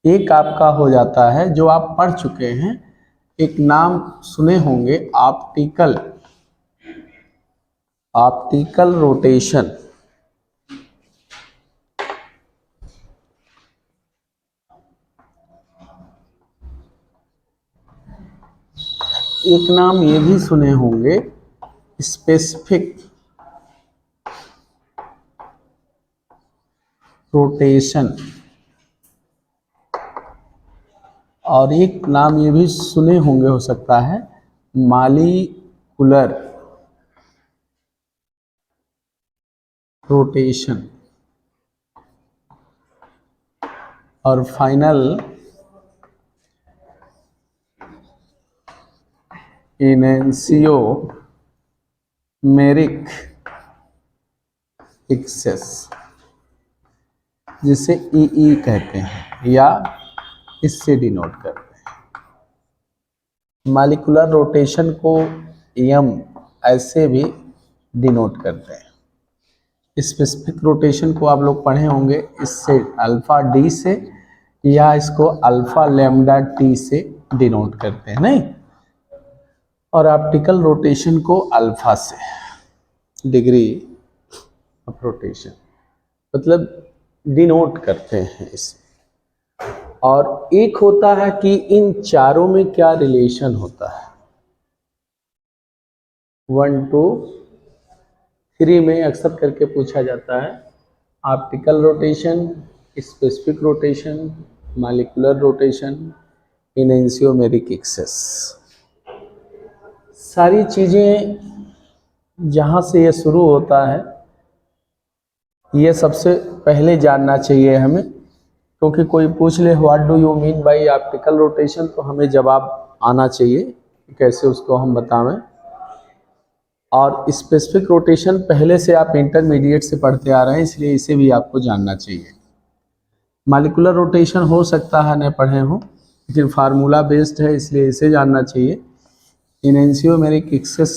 एक आपका हो जाता है जो आप पढ़ चुके हैं, एक नाम सुने होंगे, ऑप्टिकल रोटेशन। एक नाम ये भी सुने होंगे, स्पेसिफिक रोटेशन। और एक नाम ये भी सुने होंगे, हो सकता है, मॉलिक्यूलर रोटेशन। और फाइनल एनेंशियोमेरिक एक्सेस, जिसे ई कहते हैं या इससे डिनोट करते हैं। मॉलिक्यूलर रोटेशन को एम ऐसे भी डिनोट करते हैं। स्पेसिफिक रोटेशन को आप लोग पढ़े होंगे, इससे अल्फा डी से, या इसको अल्फा लैम्डा टी से डिनोट करते हैं, नहीं। और ऑप्टिकल रोटेशन को अल्फा से, डिग्री ऑफ रोटेशन, मतलब डिनोट करते हैं इसे। और एक होता है कि इन चारों में क्या रिलेशन होता है। 1 2 3 में अक्सर करके पूछा जाता है, optical rotation, specific rotation, molecular rotation, enantiomeric excess. सारी चीज़ें जहाँ से ये शुरू होता है, ये सबसे पहले जानना चाहिए हमें, क्योंकि कोई पूछ ले what do you mean by optical rotation, तो हमें जवाब आना चाहिए कैसे उसको हम बतावें। और स्पेसिफिक रोटेशन पहले से आप इंटरमीडिएट से पढ़ते आ रहे हैं, इसलिए इसे भी आपको जानना चाहिए। मॉलिक्यूलर रोटेशन हो सकता है न पढ़े हों, लेकिन फार्मूला बेस्ड है, इसलिए इसे जानना चाहिए। एनेंशियोमेरिक एक्सेस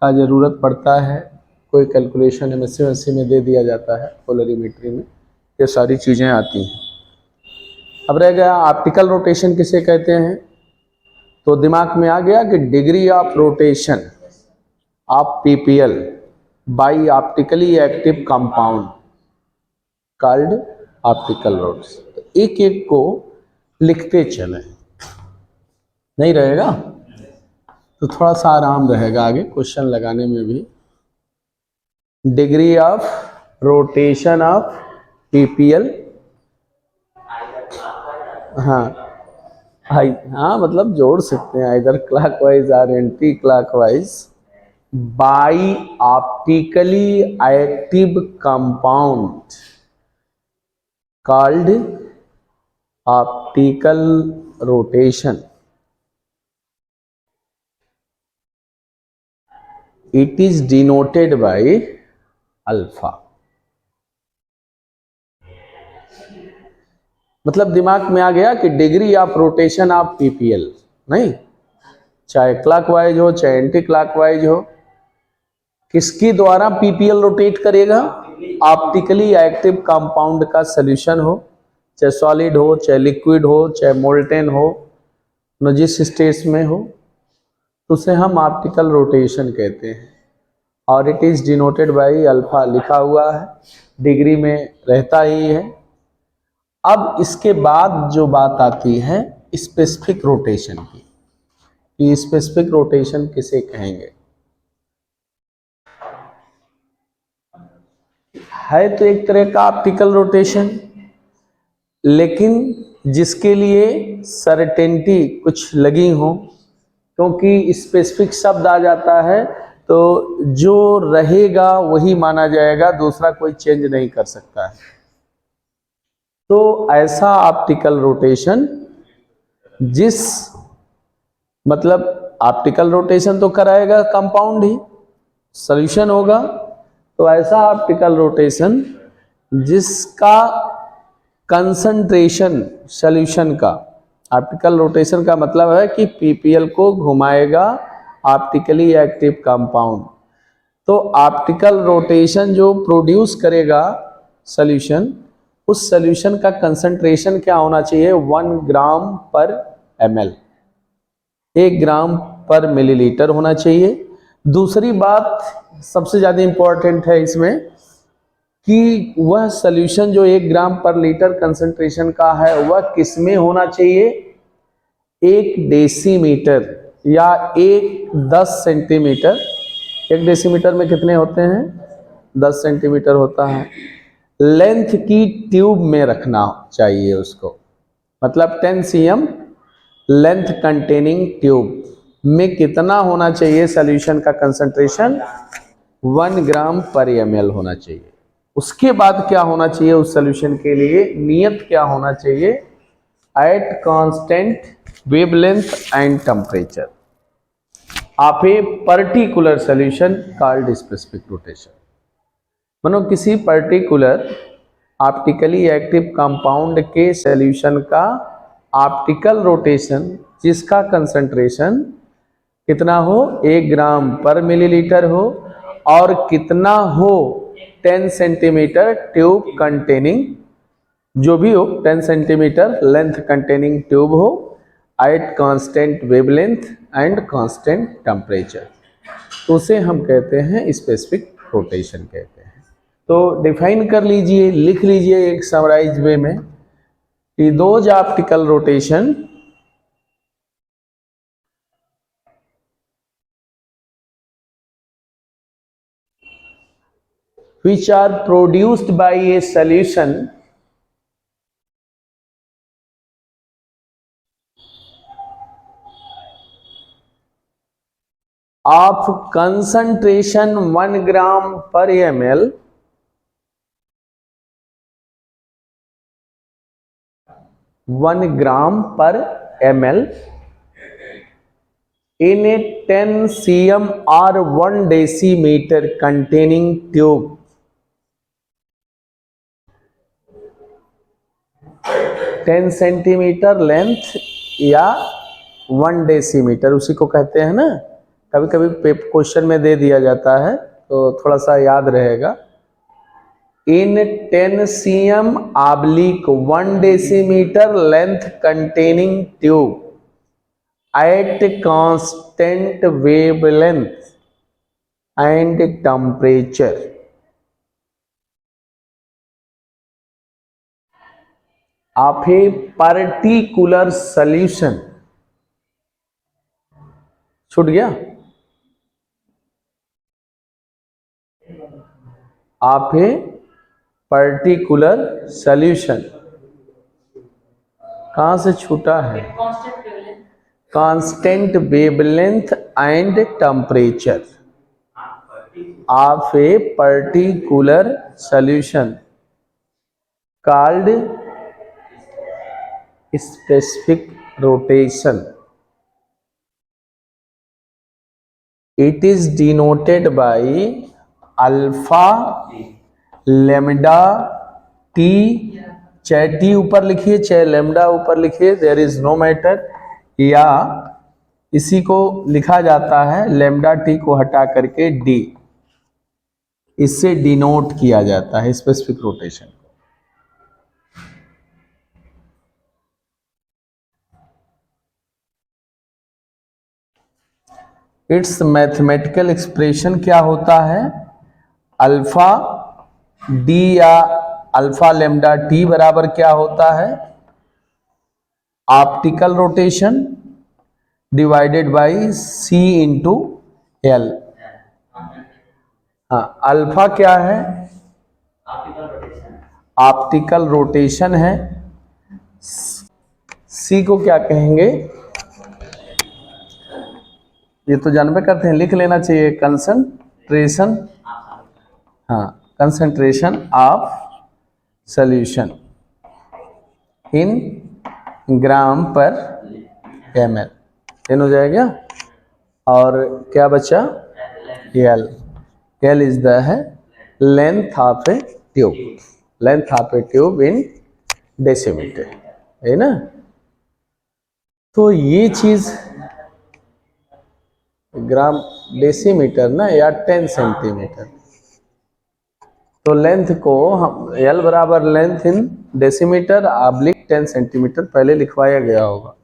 का ज़रूरत पड़ता है, कोई कैलकुलेशन एमएससी में दे दिया जाता है, पोलरीमेट्री में ये सारी चीज़ें आती हैं। अब रह गया ऑप्टिकल रोटेशन किसे कहते हैं, तो दिमाग में आ गया कि degree of rotation of PPL by optically active compound called optical rods. एक एक को लिखते चलें, नहीं रहेगा तो थोड़ा सा आराम रहेगा आगे क्वेश्चन लगाने में भी। Degree of rotation of PPL, हाँ मतलब जोड़ सकते हैं इधर क्लॉकवाइज और anti clockwise, by optically active compound called optical rotation. It is denoted by alpha. मतलब दिमाग में आ गया कि degree of rotation of PPL, नहीं, चाहे क्लॉकवाइज हो चाहे एंटी क्लॉकवाइज हो, किसकी द्वारा पीपीएल रोटेट करेगा, ऑप्टिकली एक्टिव कंपाउंड का सॉल्यूशन हो, चाहे सॉलिड हो चाहे लिक्विड हो चाहे मोल्टेन हो, न जिस स्टेज में हो, तो उसे हम ऑप्टिकल रोटेशन कहते हैं। और it is denoted by alpha लिखा हुआ है, डिग्री में रहता ही है। अब इसके बाद जो बात आती है स्पेसिफिक रोटेशन की, कि स्पेसिफिक रोटेशन किसे कहेंगे। है तो एक तरह का ऑप्टिकल रोटेशन, लेकिन जिसके लिए सर्टेनिटी कुछ लगी हो, क्योंकि स्पेसिफिक शब्द आ जाता है तो जो रहेगा वही माना जाएगा, दूसरा कोई चेंज नहीं कर सकता है। तो ऐसा ऑप्टिकल रोटेशन जिस, मतलब ऑप्टिकल रोटेशन तो कराएगा कंपाउंड ही, सॉल्यूशन होगा, तो ऐसा ऑप्टिकल रोटेशन जिसका कंसंट्रेशन सॉल्यूशन का, ऑप्टिकल रोटेशन का मतलब है कि पीपीएल को घुमाएगा ऑप्टिकली एक्टिव कंपाउंड। तो ऑप्टिकल रोटेशन जो प्रोड्यूस करेगा सॉल्यूशन, उस सॉल्यूशन का कंसंट्रेशन क्या होना चाहिए, 1 ग्राम पर ml, 1 ग्राम पर मिलीलीटर होना चाहिए। दूसरी बात सबसे ज़्यादा इम्पोर्टेंट है इसमें कि वह सॉल्यूशन जो 1 ग्राम पर लीटर कंसंट्रेशन का है वह किस में होना चाहिए, 1 डेसीमीटर या 10 सेंटीमीटर। 1 डेसीमीटर में कितने होते हैं, 10 सेंटीमीटर होता है। लेंथ की ट्यूब में रखना चाहिए उसको, मतलब 10 cm लेंथ कंटेनिंग ट्यूब में कितना होना चाहिए सॉल्यूशन का कंसंट्रेशन, 1 ग्राम पर ml होना चाहिए। उसके बाद क्या होना चाहिए उस सॉल्यूशन के लिए, नियत क्या होना चाहिए, at constant wavelength and temperature of a particular solution called specific rotation. मानो किसी पर्टिकुलर ऑप्टिकली एक्टिव कंपाउंड के सॉल्यूशन का ऑप्टिकल रोटेशन जिसका कंसंट्रेशन कितना हो, 1 ग्राम पर मिलीलीटर हो और कितना हो, 10 सेंटीमीटर ट्यूब कंटेनिंग, जो भी हो 10 सेंटीमीटर लेंथ कंटेनिंग ट्यूब हो, at constant wavelength and constant temperature, तो उसे हम कहते हैं स्पेसिफिक रोटेशन कहते हैं। तो डिफाइन कर लीजिए, लिख लीजिए एक समराइज वे में कि those optical rotation which are produced by a solution of concentration 1 gram per ml in a 10 cm or 1 decimeter containing tube, 10 centimetre length या 1 डेसीमीटर उसी को कहते हैं ना, कभी कभी क्वेश्चन में दे दिया जाता है तो थोड़ा सा याद रहेगा। इन 10 cm oblique 1 decimetre length containing tube at constant wavelength and temperature of a particular solution, छूट गया, of a particular solution, कहां से छूटा है, constant wavelength and temperature of a particular solution called specific rotation. It is denoted by alpha lambda T, चाहे T ऊपर लिखिए चाहे लेमडा ऊपर लिखिए, देयर इज नो मैटर, या इसी को लिखा जाता है लेमडा टी को हटा करके डी, इससे डिनोट किया जाता है specific rotation. Its mathematical expression क्या होता है, अल्फा डी या अल्फा लेमडा टी बराबर क्या होता है, optical rotation divided by C into L. हाँ, अल्फा क्या है, ऑप्टिकल रोटेशन है, सी को क्या कहेंगे, ये तो जानबे करते हैं, लिख लेना चाहिए, कंसंट्रेशन, हाँ कंसंट्रेशन ऑफ सॉल्यूशन इन ग्राम पर ml, इन हो जाएगा। और क्या बचा, एल, एल इज द है length of A tube, length of A tube in decimetre, है ना। तो ये चीज ग्राम डेसीमीटर ना या 10 सेंटीमीटर, तो लेंथ को हम L बराबर length in decimetre oblique 10 centimetre पहले लिखवाया गया होगा।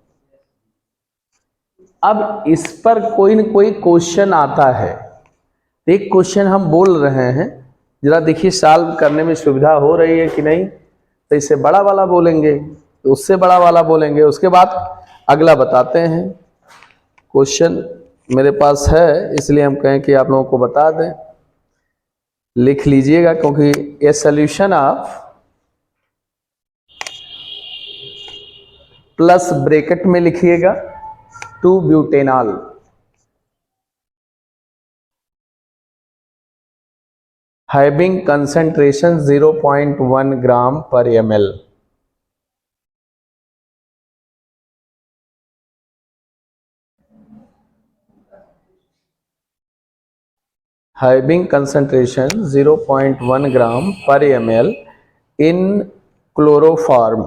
अब इस पर कोई न कोई क्वेश्चन आता है, एक क्वेश्चन हम बोल रहे हैं, जरा देखिए सॉल्व करने में सुविधा हो रही है कि नहीं। तो इससे बड़ा वाला बोलेंगे, तो उससे बड़ा वाला बोलेंगे, उसके बाद अगला बताते हैं। क्वेश्चन मेरे पास है इसलिए हम कहें कि आप लोगों को बता दें, लिख लीजिएगा, क्योंकि ये सॉल्यूशन ऑफ प्लस ब्रैकेट में लिखिएगा 2 ब्यूटेनॉल हैविंग कंसंट्रेशन 0.1 ग्राम पर ml। having concentration 0.1 gram per ml in chloroform,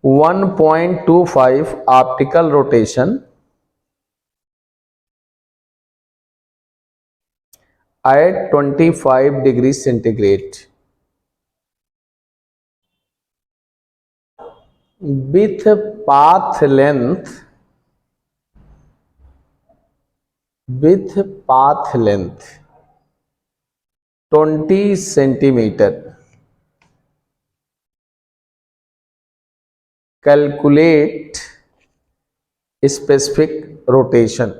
(1.25) optical rotation at 25 degrees centigrade with path length 20 centimeter. Calculate specific rotation।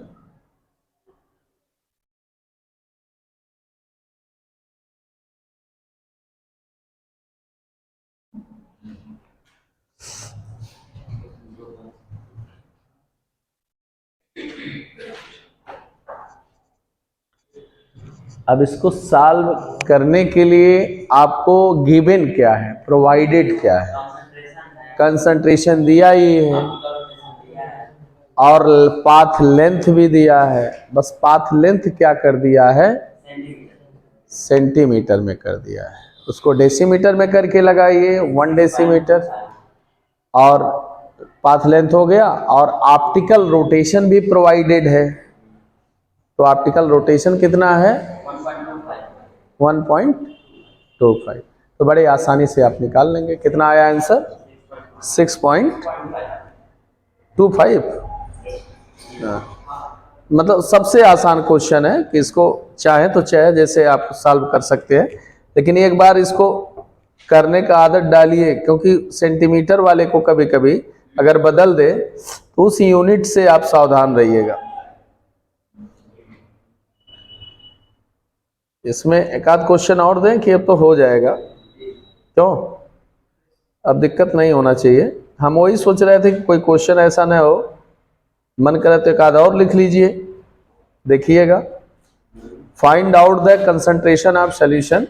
अब इसको सॉल्व करने के लिए आपको गिवन क्या है, प्रोवाइडेड क्या है, कंसंट्रेशन दिया ही है और पाथ लेंथ भी दिया है। बस पाथ लेंथ क्या कर दिया है, सेंटीमीटर में कर दिया है, उसको डेसीमीटर में करके लगाइए 1 डेसीमीटर, और पाथ लेंथ हो गया। और ऑप्टिकल रोटेशन भी प्रोवाइडेड है, तो ऑप्टिकल रोटेशन कितना है 1.25। तो बड़े आसानी से आप निकाल लेंगे। कितना आया आंसर 6.25। मतलब सबसे आसान क्वेश्चन है कि इसको चाहे तो चाहे जैसे आप सॉल्व कर सकते हैं, लेकिन एक बार इसको करने का आदत डालिए, क्योंकि सेंटीमीटर वाले को कभी कभी अगर बदल दे तो उस यूनिट से आप सावधान रहिएगा। इसमें एक आध क्वेश्चन और दें कि अब तो हो जाएगा, क्यों अब दिक्कत नहीं होना चाहिए। हम वही सोच रहे थे कि कोई क्वेश्चन ऐसा ना हो, मन करे तो एक आध और लिख लीजिए, देखिएगा। Find out the concentration of solution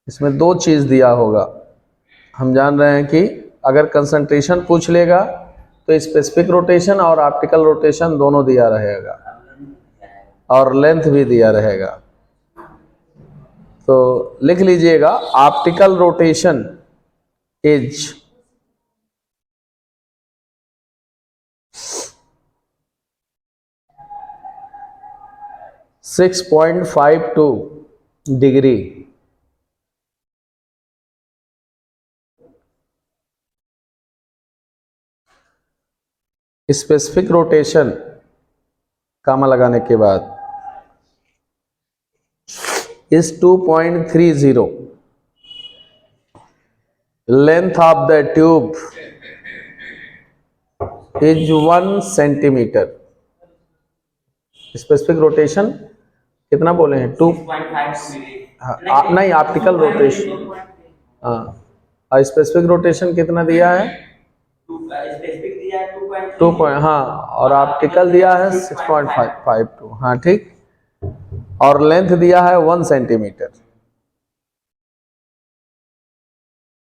इसमें दो चीज दिया होगा। हम जान रहे हैं कि अगर कंसंट्रेशन पूछ लेगा तो स्पेसिफिक रोटेशन और ऑप्टिकल रोटेशन दोनों दिया रहेगा और लेंथ भी दिया रहेगा। तो लिख लीजिएगा optical rotation is 6.52 degree specific rotation comma लगाने के बाद is 2.30। Length of the tube is 1 centimetre. Specific rotation कितना बोले हैं 2, नहीं ऑप्टिकल रोटेशन, हाँ, और स्पेसिफिक रोटेशन कितना दिया है 2 पॉइंट, हाँ, और ऑप्टिकल दिया है 6.52, हाँ ठीक, और लेंथ दिया है 1 centimetre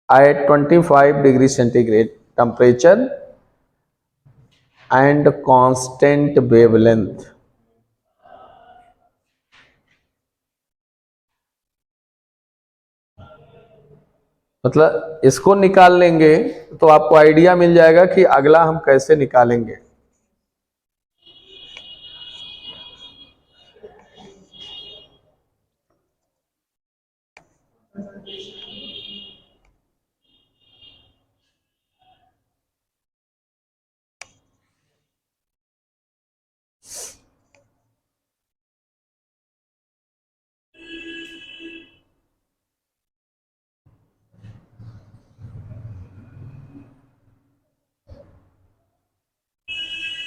at 25 degree centigrade temperature and constant wavelength. मतलब इसको निकाल लेंगे तो आपको आइडिया मिल जाएगा कि अगला हम कैसे निकालेंगे।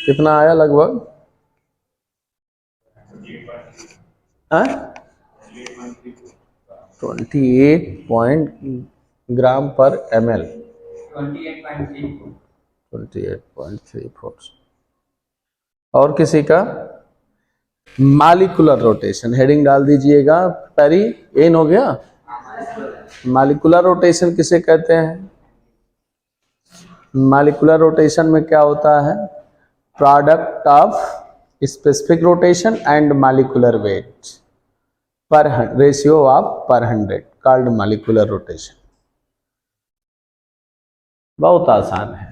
कितना आया लगभग? 28 ग्राम पर ml। 28.34। और किसी का मालिकुलर रोटेशन हेडिंग डाल दीजिएगा। पेरी एन हो गया। मालिकुलर रोटेशन किसे कहते हैं? मालिकुलर रोटेशन में क्या होता है? Product of specific rotation and molecular weight पर रेशियो ऑफ पर 100 कॉल्ड मालिकुलर रोटेशन। बहुत आसान है।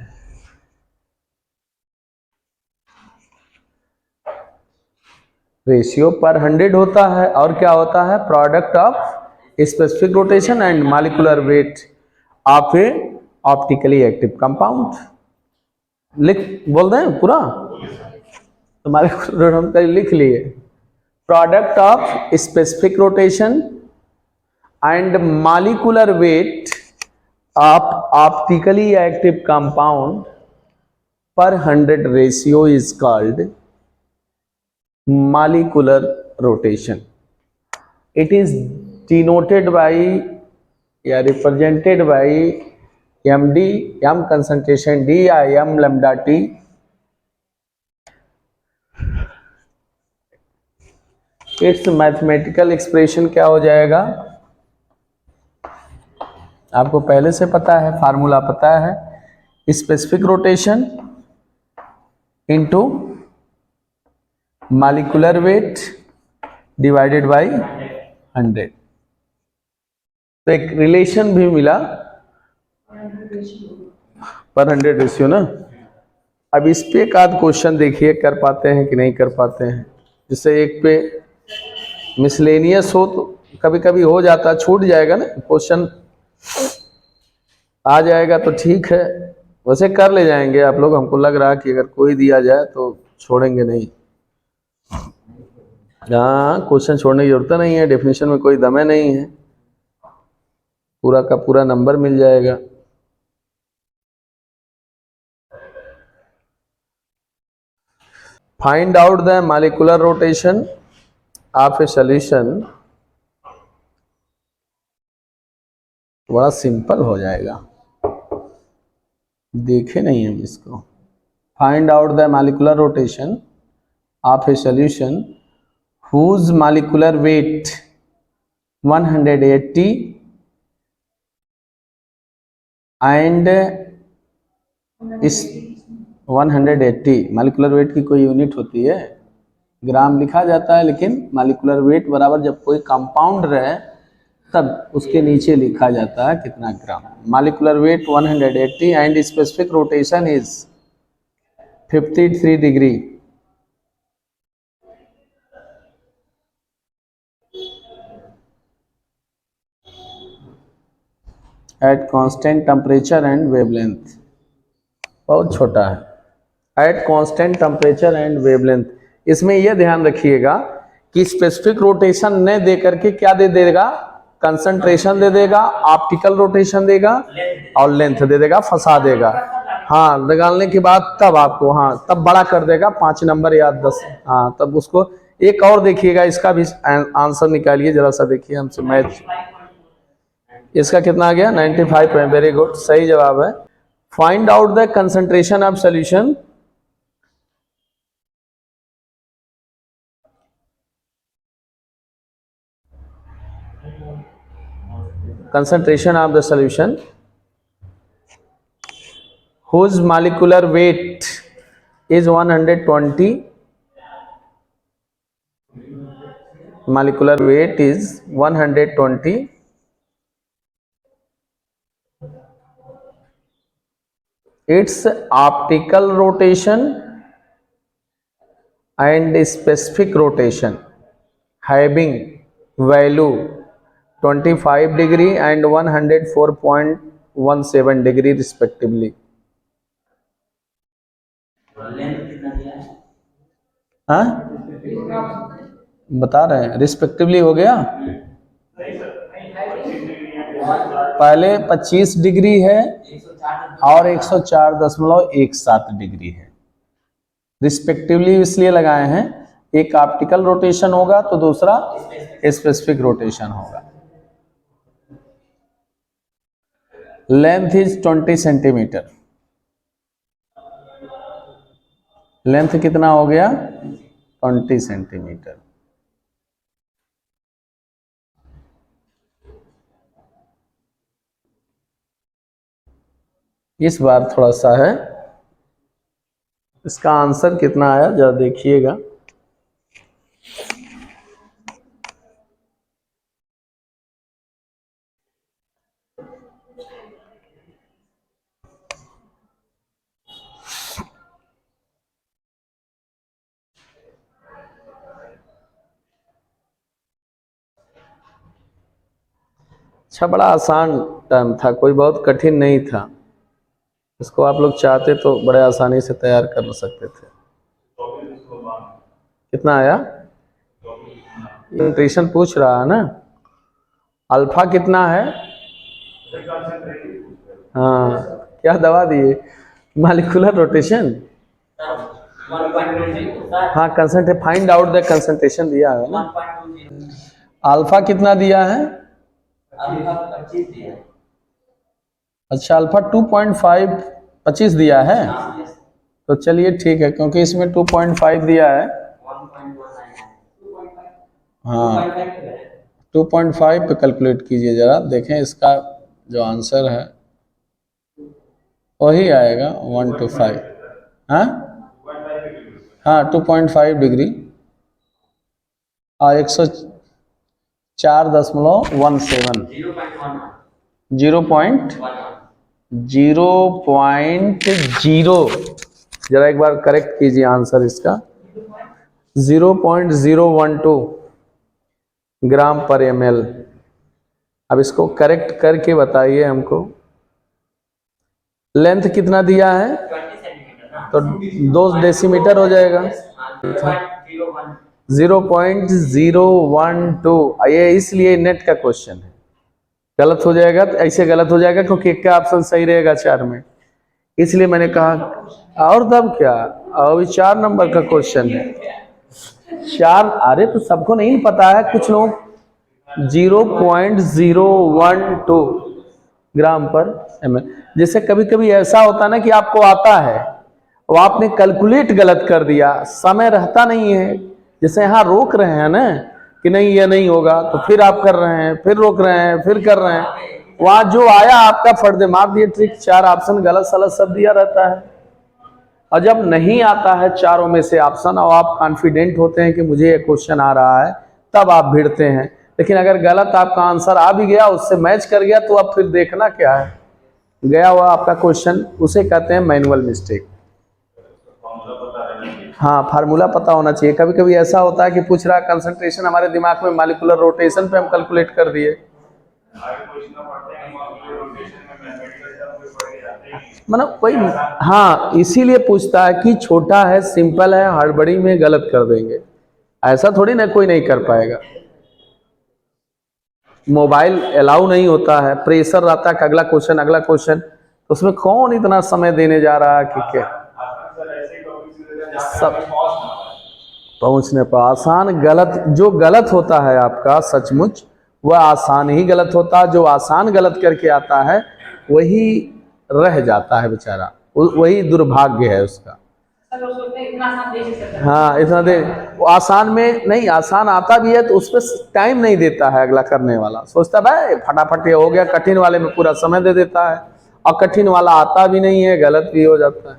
रेशियो पर 100 होता है और क्या होता है? Product of specific rotation and molecular weight of A optically active compound. लिख बोल रहे हैं पूरा तो मालिकुलर हम कल लिख लिए। Product of specific rotation and molecular weight of optically active compound पर 100 ratio is called molecular rotation. It is denoted by या represented by md, m concentration d या m lambda t। It's mathematical expression क्या हो जाएगा? आपको पहले से पता है, फार्मूला पता है। Specific rotation into molecular weight divided by 100। तो एक रिलेशन भी मिला पर 100 रेशियो ना। अब इस पे एक आध क्वेश्चन देखिए कर पाते हैं कि नहीं कर पाते हैं। जिससे एक पे मिसलेनियस हो तो कभी कभी हो जाता, छूट जाएगा ना क्वेश्चन, आ जाएगा तो ठीक है, वैसे कर ले जाएंगे आप लोग। हमको लग रहा है कि अगर कोई दिया जाए तो छोड़ेंगे नहीं। हाँ, क्वेश्चन छोड़ने की जरूरत नहीं है, डेफिनेशन में कोई दमे नहीं है, पूरा का पूरा नंबर मिल जाएगा। Find out the molecular rotation of A solution. बड़ा सिंपल हो जाएगा, देखे नहीं हम इसको। Find out the molecular rotation of A solution whose molecular weight 180 and इस 180 मालिकुलर वेट की कोई यूनिट होती है, ग्राम लिखा जाता है, लेकिन मालिकुलर वेट बराबर जब कोई कंपाउंड रहे तब उसके नीचे लिखा जाता है कितना gram. Molecular weight 180 and specific rotation is 53 degree at constant temperature and wavelength. बहुत छोटा है। At constant temperature and wavelength. इसमें यह ध्यान रखिएगा कि स्पेसिफिक रोटेशन ने दे करके क्या दे देगा? कंसंट्रेशन दे देगा, ऑप्टिकल रोटेशन देगा और लेंथ दे देगा, फंसा देगा। हाँ, निकालने के बाद तब आपको, हाँ तब बड़ा कर देगा 5 नंबर या 10। हाँ, तब उसको एक और देखिएगा, इसका भी आंसर निकालिए जरा सा, देखिए हमसे मैथ। इसका कितना आ गया? 95 है। वेरी गुड, सही जवाब है। Find out the concentration of solution concentration of the solution whose molecular weight is 120, molecular weight is 120, its optical rotation and specific rotation having value 25 degree and 104.17 degree respectively. हाँ बता रहे हैं, respectively हो गया। पहले 25 डिग्री है और 104.17 degree है। रिस्पेक्टिवली इसलिए लगाए हैं, एक ऑप्टिकल रोटेशन होगा तो दूसरा स्पेसिफिक रोटेशन होगा। Length is 20 centimetre. लेंथ कितना हो गया? 20 सेंटीमीटर। इस बार थोड़ा सा है, इसका आंसर कितना आया जरा देखिएगा। अच्छा, बड़ा आसान टर्म था, कोई बहुत कठिन नहीं था। इसको आप लोग चाहते तो बड़े आसानी से तैयार कर सकते थे। कितना आया? कंसंट्रेशन पूछ रहा है ना। अल्फा कितना है? हाँ, क्या दवा दिए? Molecular rotation. हाँ, concentration, find out the concentration दिया है ना। अल्फा कितना दिया है? अच्छा, अल्फा 2.5 दिया है। तो चलिए ठीक है, क्योंकि इसमें 2.5 दिया है। हाँ, 2.5 पे कैलकुलेट कीजिए जरा, देखें इसका जो आंसर है वही आएगा 125। हाँ हाँ, 2.5 डिग्री और 104.17 0.0 जरा एक बार करेक्ट कीजिए आंसर इसका। 0.012 ग्राम पर ml। अब इसको करेक्ट करके बताइए हमको। लेंथ कितना दिया है? 20 सेंटीमीटर, तो 2 डेसीमीटर हो जाएगा। 0.012। ये इसलिए नेट का क्वेश्चन है, गलत हो जाएगा तो ऐसे गलत हो जाएगा क्योंकि एक का ऑप्शन सही रहेगा 4 में, इसलिए मैंने कहा। और तब क्या, अभी 4 नंबर का क्वेश्चन है। 4, अरे तो सबको नहीं पता है, कुछ लोग 0.012 ग्राम पर ml। जैसे कभी कभी ऐसा होता ना कि आपको आता है और आपने कैलकुलेट गलत कर दिया, समय रहता नहीं है। जैसे यहाँ रोक रहे हैं ना कि नहीं ये नहीं होगा, तो फिर आप कर रहे हैं, फिर रोक रहे हैं, फिर कर रहे हैं, वहां जो आया आपका फर्द मार दिए ट्रिक। 4 ऑप्शन गलत सलत सब दिया रहता है। और जब नहीं आता है चारों में से ऑप्शन और आप कॉन्फिडेंट होते हैं कि मुझे ये क्वेश्चन आ रहा है, तब आप भिड़ते हैं। लेकिन अगर गलत आपका आंसर आ भी गया, उससे मैच कर गया, तो अब फिर देखना क्या है, गया हुआ आपका क्वेश्चन, उसे कहते हैं मैनुअल मिस्टेक। हाँ, फार्मूला पता होना चाहिए। कभी कभी ऐसा होता है कि पूछ रहा है कंसंट्रेशन, हमारे दिमाग में मॉलिक्यूलर रोटेशन पे हम कैलकुलेट कर दिए। मतलब कोई, हाँ, इसीलिए पूछता है कि छोटा है, सिंपल है, हड़बड़ी में गलत कर देंगे। ऐसा थोड़ी ना कोई नहीं कर पाएगा। मोबाइल अलाउ नहीं होता है, प्रेशर रहता है कि अगला क्वेश्चन अगला क्वेश्चन, तो उसमें कौन इतना समय देने जा रहा है कि क्या सब पहुंचने पर आसान। गलत जो गलत होता है आपका सचमुच वह आसान ही गलत होता है। जो आसान गलत करके आता है वही रह जाता है बेचारा, वही दुर्भाग्य है उसका। हाँ, इतना दे, वो आसान में नहीं, आसान आता भी है तो उस पर टाइम नहीं देता है अगला करने वाला, सोचता भाई फटाफट ये हो गया। कठिन वाले में पूरा समय दे देता है, और कठिन वाला आता भी नहीं है, गलत भी हो जाता है।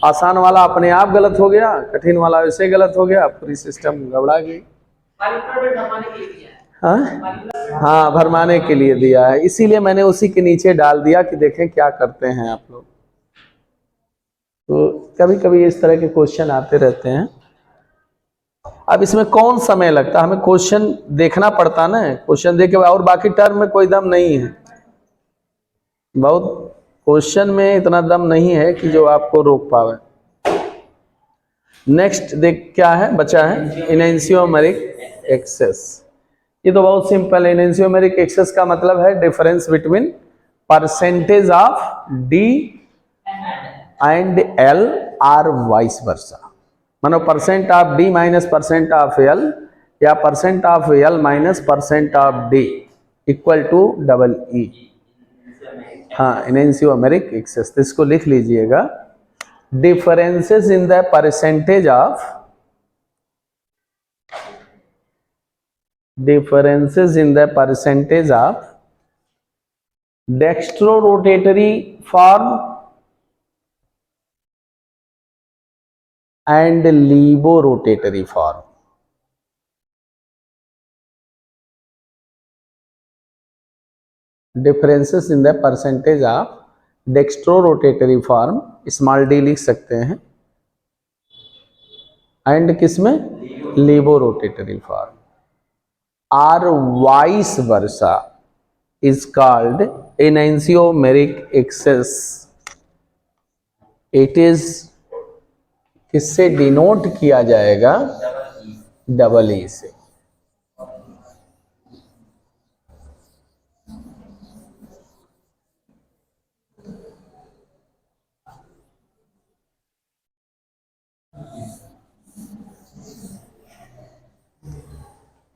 आसान वाला अपने आप गलत हो गया, कठिन वाला वैसे गलत हो गया, पूरी सिस्टम गड़बड़ा गई। हाँ हाँ, भरमाने के लिए दिया है, इसीलिए मैंने उसी के नीचे डाल दिया कि देखें क्या करते हैं आप लोग। तो कभी कभी इस तरह के क्वेश्चन आते रहते हैं। अब इसमें कौन समय लगता है, हमें क्वेश्चन देखना पड़ता ना, क्वेश्चन देख के, और बाकी टर्म में कोई दम नहीं है, बहुत क्वेश्चन में इतना दम नहीं है कि जो आपको रोक पावे। नेक्स्ट देख क्या है बचा है, इनेंशियोमेरिक एक्सेस। ये तो बहुत सिंपल है। इनेंशियोमेरिक एक्सेस का मतलब है difference between percentage of D and L or vice versa. मानो percent of D minus percent of L, या percent of L minus percent of D equal to double E. हाँ, enantiomeric excess, इसको लिख लीजिएगा। Differences in the percentage of, differences in the percentage of dextrorotatory form and levorotatory form. Differences in the percentage of dextrorotatory form, small D लिख सकते हैं, and किसमें, levorotatory form, or vice versa is called enantiomeric excess. It is किससे denote किया जाएगा, double E से।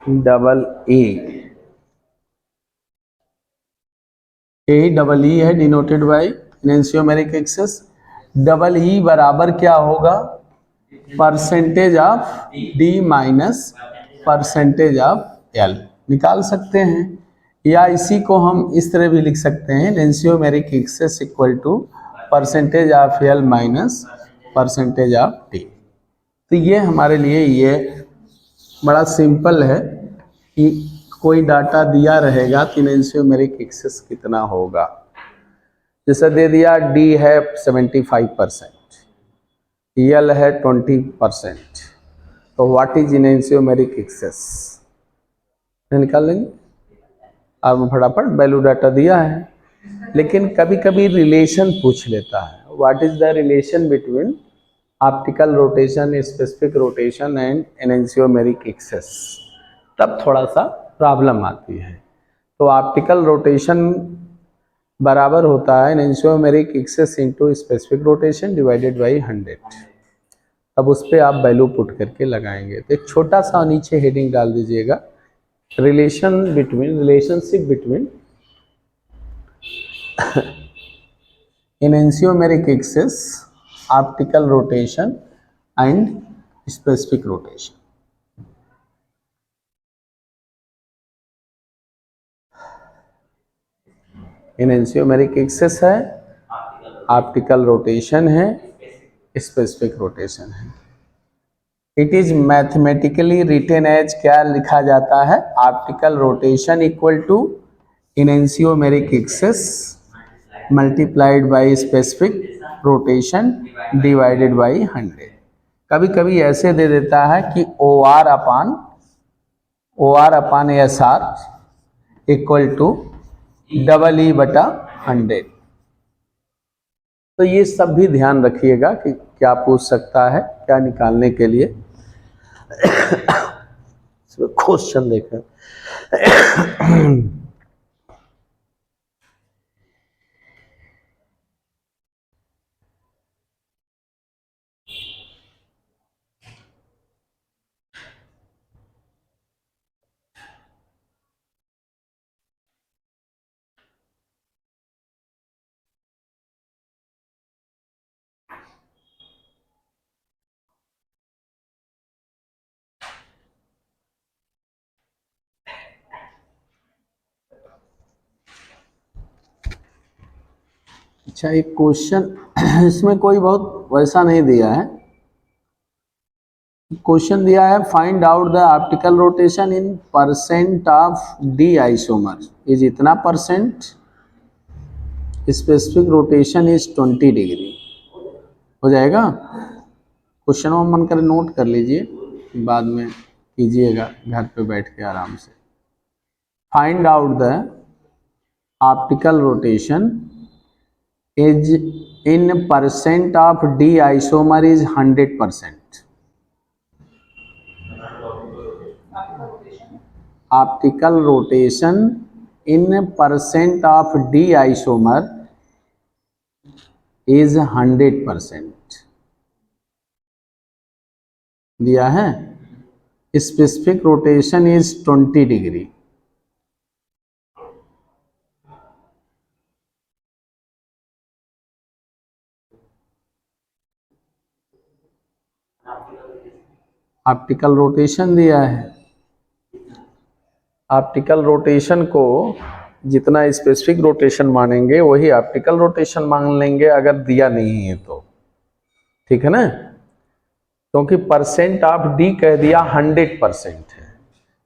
Double E, यही double E है, denoted by enantiomeric excess. Double E बराबर क्या होगा, percentage of D minus percentage of L, निकाल सकते हैं। या इसी को हम इस तरह भी लिख सकते हैं, enantiomeric excess equal to percentage of L minus percentage of D. तो ये हमारे लिए ये बड़ा सिंपल है कि कोई डाटा दिया रहेगा कि इनेंशियोमेरिक एक्सेस कितना होगा। जैसे दे दिया डी है 75%, एल है 20%, तो व्हाट इज इनेंशियोमेरिक एक्सेस निकाल लेंगे। अब फटाफट वैल्यू डाटा दिया है, लेकिन कभी कभी रिलेशन पूछ लेता है, what is the relation between optical rotation, specific rotation and enantiomeric excess, तब थोड़ा सा प्रॉब्लम आती है। तो ऑप्टिकल रोटेशन बराबर होता है enantiomeric excess into specific rotation divided by 100। अब उस पर आप वैल्यू पुट करके लगाएंगे। तो एक छोटा सा नीचे हेडिंग डाल दीजिएगा, relationship between enantiomeric excess, optical rotation and specific rotation. Enantiomeric excess है, ऑप्टिकल रोटेशन है, स्पेसिफिक रोटेशन है। It is mathematically written as, क्या लिखा जाता है, optical rotation equal to enantiomeric excess multiplied by specific rotation divided by 100। कभी कभी ऐसे दे देता है कि O R upon S R equal to double E बटा 100। तो ये सब भी ध्यान रखिएगा कि क्या पूछ सकता है, क्या निकालने के लिए क्वेश्चन देखें। अच्छा, एक क्वेश्चन इसमें कोई बहुत वैसा नहीं दिया है। क्वेश्चन दिया है find out the optical rotation in percent of D isomer is इतना percent, specific rotation is 20 degree. हो जाएगा। क्वेश्चन में मन करे नोट कर लीजिए, बाद में कीजिएगा घर पे बैठ के आराम से। Find out the optical rotation is in percent of D isomer is 100%। Optical rotation in percent of D isomer is 100% दिया है। Specific rotation is 20 degree. Optical rotation दिया है। ऑप्टिकल रोटेशन को जितना स्पेसिफिक रोटेशन मानेंगे वही ऑप्टिकल रोटेशन मान लेंगे, अगर दिया नहीं है तो। ठीक है ना, क्योंकि परसेंट ऑफ डी कह दिया 100% है,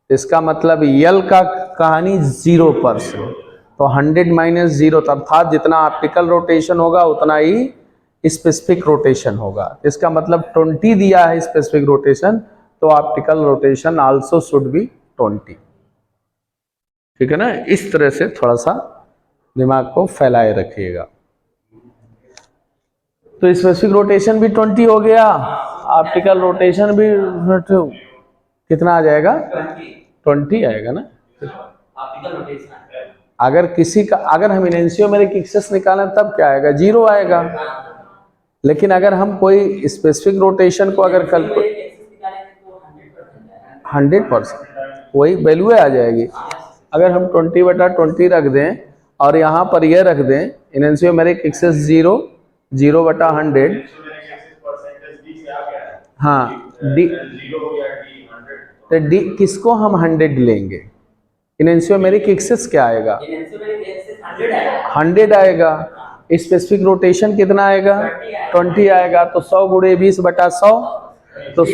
इसका मतलब यल का कहानी 0%, तो 100 माइनस 0, अर्थात जितना ऑप्टिकल रोटेशन होगा उतना ही स्पेसिफिक रोटेशन होगा। इसका मतलब 20 दिया है स्पेसिफिक रोटेशन, तो optical rotation also should be 20। ठीक है ना, इस तरह से थोड़ा सा दिमाग को फैलाए रखिएगा। तो स्पेसिफिक रोटेशन भी 20 हो गया, ऑप्टिकल रोटेशन भी कितना आ जाएगा? 20 आएगा ना। ऑप्टिकल रोटेशन अगर किसी का, अगर हम एनेंशियोमेरिक एक्सिस निकालें तब क्या आएगा? 0 आएगा। लेकिन अगर हम कोई स्पेसिफिक रोटेशन को अगर कल 100% वही वैल्यू आ जाएगी। अगर हम 20/20 रख दें और यहाँ पर यह रख दें एनेंशियोमेरिक एक्सिस 0/100। हाँ, डी तो डी किसको हम 100 लेंगे? एनेंशियोमेरिक एक्सिस क्या आएगा? 100 आएगा। स्पेसिफिक रोटेशन कितना आएगा? 20 आएगा। तो 100 × 20/100, तो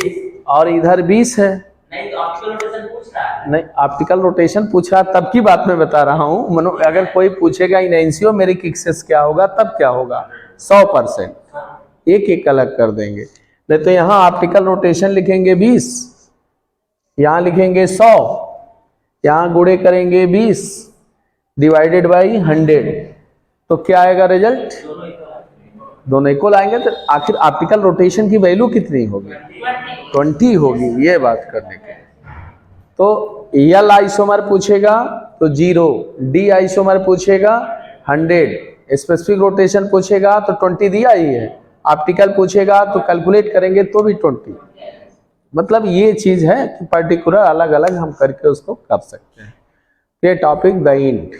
और इधर 20 है। नहीं, तो ऑप्टिकल रोटेशन पूछ रहा है। नहीं, ऑप्टिकल रोटेशन पूछ रहा, तब की बात मैं बता रहा हूँ। मनो अगर कोई पूछेगा एनेंशियोमेरिक एक्सिस क्या होगा, तब क्या होगा? 100%। एक अलग कर देंगे। नहीं तो यहाँ ऑप्टिकल रोटेशन लिखेंगे 20, यहाँ लिखेंगे 100, यहाँ गुणे करेंगे 20 डिवाइडेड बाई 100, तो क्या आएगा रिजल्ट? दोनों इक्वल आएंगे। तो आखिर ऑप्टिकल रोटेशन की वैल्यू कितनी होगी? 20 होगी। ये बात करने के, तो एल आइसोमर पूछेगा तो 0, डी आइसोमर पूछेगा 100, स्पेसिफिक रोटेशन पूछेगा तो 20 दिया ही है, ऑप्टिकल पूछेगा तो कैलकुलेट करेंगे तो भी 20। मतलब ये चीज है कि पर्टिकुलर अलग अलग हम करके उसको कर सकते हैं। ये टॉपिक द एंड।